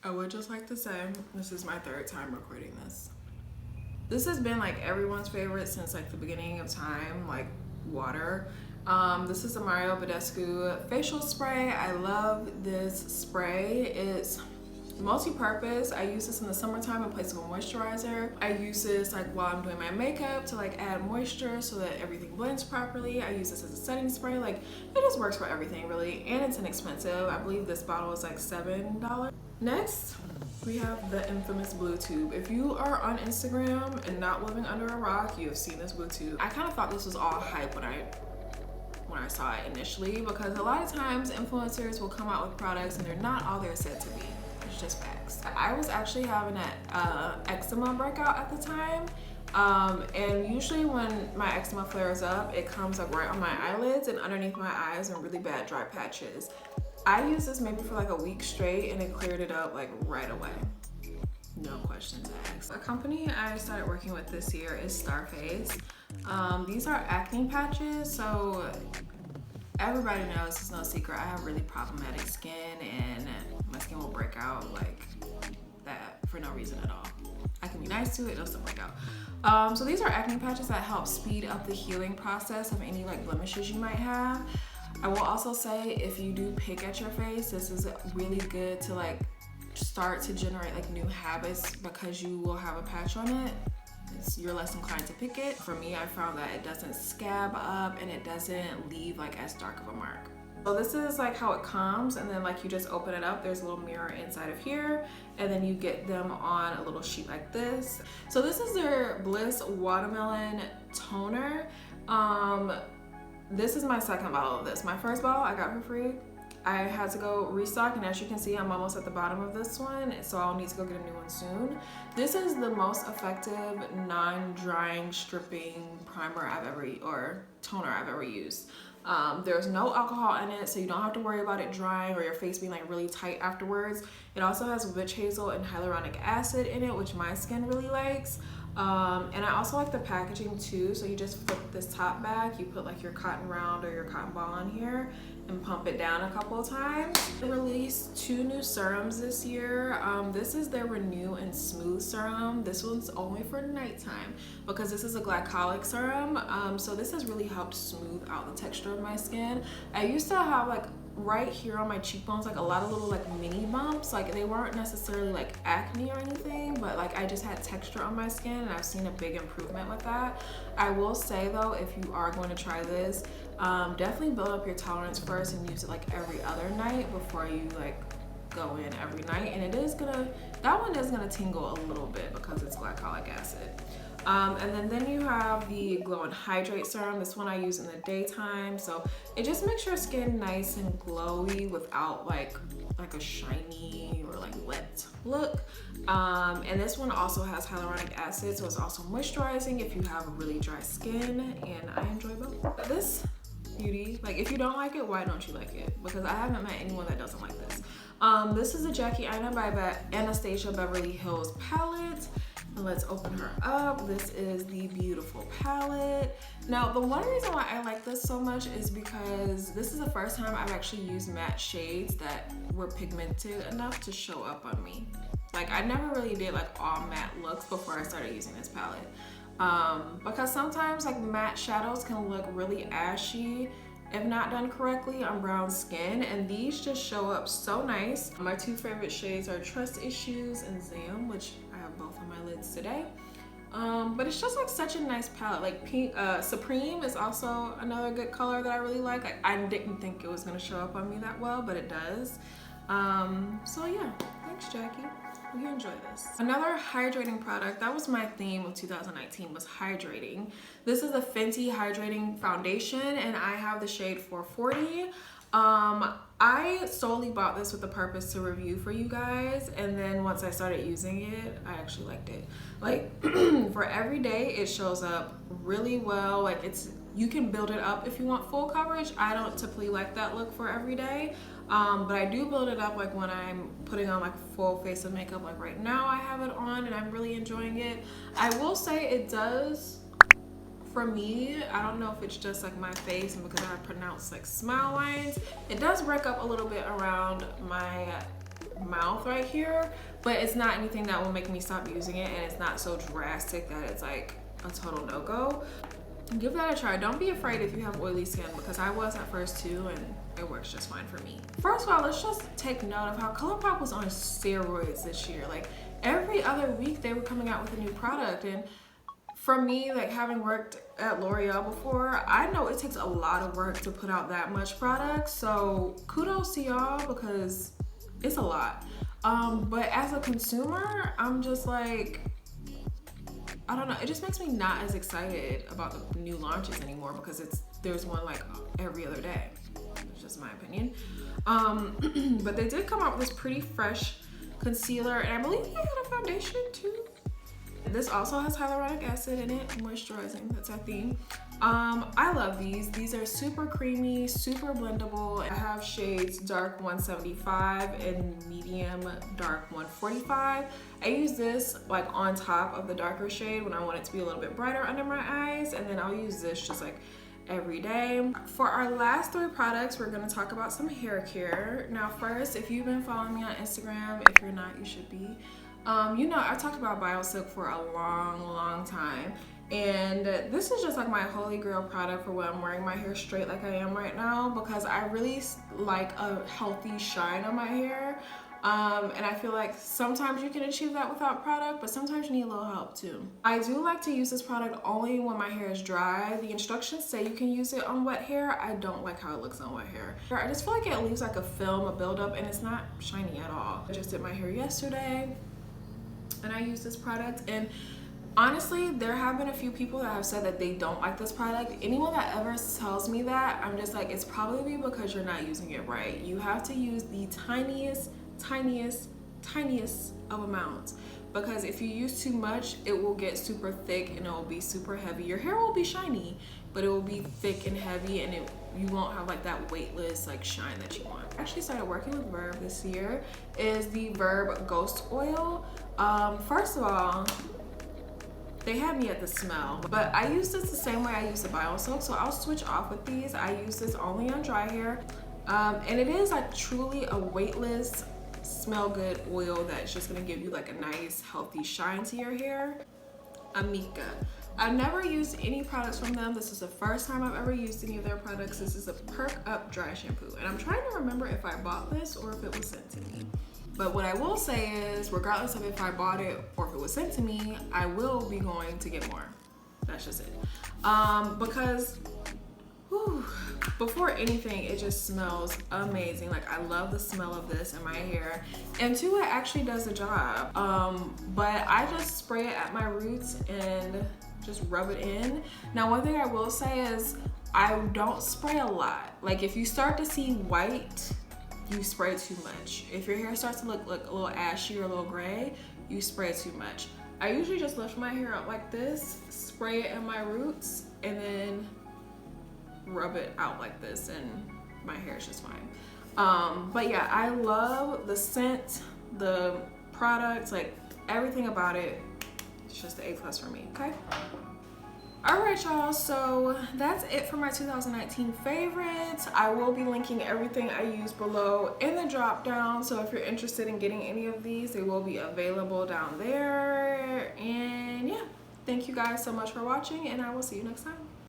I would just like to say this is my third time recording this. This has been like everyone's favorite since like the beginning of time, like water. This is the Mario Badescu facial spray. I love this spray. It's multi-purpose. I use this in the summertime in place of a moisturizer. I use this like while I'm doing my makeup to like add moisture so that everything blends properly. I use this as a setting spray. Like it just works for everything really, and it's inexpensive. I believe this bottle is like $7. Next, we have the infamous blue tube. If you are on Instagram and not living under a rock, you have seen this blue tube. I kind of thought this was all hype when I saw it initially, because a lot of times influencers will come out with products and they're not all they're said to be. It's just facts. I was actually having an eczema breakout at the time. And usually when my eczema flares up, it comes up right on my eyelids and underneath my eyes and really bad dry patches. I used this maybe for like a week straight and it cleared it up like right away. No questions asked. A company I started working with this year is Starphase. These are acne patches, so everybody knows, it's no secret, I have really problematic skin and my skin will break out like that for no reason at all. I can be nice to it, it'll still break out. So these are acne patches that help speed up the healing process of any like blemishes you might have. I will also say, if you do pick at your face, this is really good to like start to generate like new habits, because you will have a patch on it. You're less inclined to pick it. For me, I found that it doesn't scab up and it doesn't leave like as dark of a mark. So this is like how it comes, and then like you just open it up, there's a little mirror inside of here, and then you get them on a little sheet like this. So this is their Bliss Watermelon Toner. This is my second bottle of this. My first bottle I got for free. I had to go restock, and as you can see, I'm almost at the bottom of this one, so I'll need to go get a new one soon. This is the most effective non-drying stripping primer or toner I've ever used. There's no alcohol in it, so you don't have to worry about it drying or your face being like really tight afterwards. It also has witch hazel and hyaluronic acid in it, which my skin really likes. And I also like the packaging too. So you just flip this top back, you put like your cotton round or your cotton ball on here and pump it down a couple of times. They released 2 new serums this year. This is their Renew and Smooth serum. This one's only for nighttime because this is a glycolic serum. So this has really helped smooth out the texture of my skin. I used to have like right here on my cheekbones like a lot of little like mini bumps. Like they weren't necessarily like acne or anything, but like I just had texture on my skin, and I've seen a big improvement with that. I will say though, if you are going to try this, definitely build up your tolerance first and use it like every other night before you like go in every night. And that one is gonna tingle a little bit because it's glycolic acid. And then you have the Glow and Hydrate serum. This one I use in the daytime, so it just makes your skin nice and glowy without like a shiny or like wet look. And this one also has hyaluronic acid, so it's also moisturizing if you have a really dry skin, and I enjoy both. This beauty, like if you don't like it, why don't you like it? Because I haven't met anyone that doesn't like this. This is a Jackie Aina by Anastasia Beverly Hills palette. And let's open her up. This is the beautiful palette. Now, the one reason why I like this so much is because this is the first time I've actually used matte shades that were pigmented enough to show up on me. Like I never really did like all matte looks before I started using this palette. Because sometimes like matte shadows can look really ashy if not done correctly on brown skin, and these just show up so nice. My 2 favorite shades are Trust Issues and Zam, which I have both on my lids today. But it's just like such a nice palette. Like pink, Supreme is also another good color that I really like. I didn't think it was gonna show up on me that well, but it does. So yeah, thanks Jackie. You enjoy this. Another hydrating product, that was my theme of 2019, was hydrating. This is the Fenty Hydrating Foundation, and I have the shade 440. I solely bought this with the purpose to review for you guys, and then once I started using it, I actually liked it. Like for every day, it shows up really well. Like you can build it up if you want full coverage. I don't typically like that look for every day. But I do build it up like when I'm putting on like a full face of makeup. Like right now I have it on and I'm really enjoying it. I will say it does, for me, I don't know if it's just like my face and because I pronounce like smile lines, it does break up a little bit around my mouth right here, but it's not anything that will make me stop using it, and it's not so drastic that it's like a total no-go. Give that a try. Don't be afraid if you have oily skin, because I was at first too, and it works just fine for me. First of all, let's just take note of how Colorpop was on steroids this year. Like every other week they were coming out with a new product, and for me, like having worked at L'Oreal before, I know it takes a lot of work to put out that much product. So kudos to y'all, because it's a lot. But as a consumer, I'm just like, I don't know, it just makes me not as excited about the new launches anymore, because there's one like every other day. It's just my opinion. But they did come out with this pretty fresh concealer, and I believe they had a foundation too. This also has hyaluronic acid in it, moisturizing, that's our theme. I love these. These are super creamy, super blendable. I have shades dark 175 and medium dark 145. I use this like on top of the darker shade when I want it to be a little bit brighter under my eyes, and then I'll use this just like every day. For our last 3 products, we're gonna talk about some hair care. Now first, if you've been following me on Instagram, if you're not, you should be. You know, I've talked about BioSilk for a long time, and this is just like my holy grail product for when I'm wearing my hair straight like I am right now, because I really like a healthy shine on my hair. And I feel like sometimes you can achieve that without product, but sometimes you need a little help too. I do like to use this product only when my hair is dry. The instructions say you can use it on wet hair. I don't like how it looks on wet hair. I just feel like it leaves like a film, a buildup, and it's not shiny at all. I just did my hair yesterday, and I used this product, and honestly, there have been a few people that have said that they don't like this product. Anyone that ever tells me that, I'm just like, it's probably because you're not using it right. You have to use the tiniest of amounts, because if you use too much, it will get super thick and it will be super heavy. Your hair will be shiny, but it will be thick and heavy, and you won't have like that weightless like shine that you want. I actually started working with Verb this year. Is the Verb Ghost Oil. First of all, they had me at the smell, but I use this the same way I use the BioSilk, so I'll switch off with these. I use this only on dry hair, and it is like truly a weightless, smell good oil that's just gonna give you like a nice healthy shine to your hair. Amika. I've never used any products from them. This is the first time I've ever used any of their products. This is a Perk Up Dry Shampoo, and I'm trying to remember if I bought this or if it was sent to me. But what I will say is, regardless of if I bought it or if it was sent to me, I will be going to get more. That's just it. Because whew, before anything, it just smells amazing. Like, I love the smell of this in my hair. And 2, it actually does the job. But I just spray it at my roots and just rub it in. Now, one thing I will say is I don't spray a lot. Like, if you start to see white, you spray too much. If your hair starts to look like a little ashy or a little gray, you spray too much. I usually just lift my hair up like this, spray it in my roots, and then rub it out like this, and my hair is just fine. But yeah, I love the scent, the products, like everything about it. It's just the A+ for me, okay? All right, y'all, so that's it for my 2019 favorites. I will be linking everything I use below in the drop down, so if you're interested in getting any of these, they will be available down there. And yeah, thank you guys so much for watching, and I will see you next time.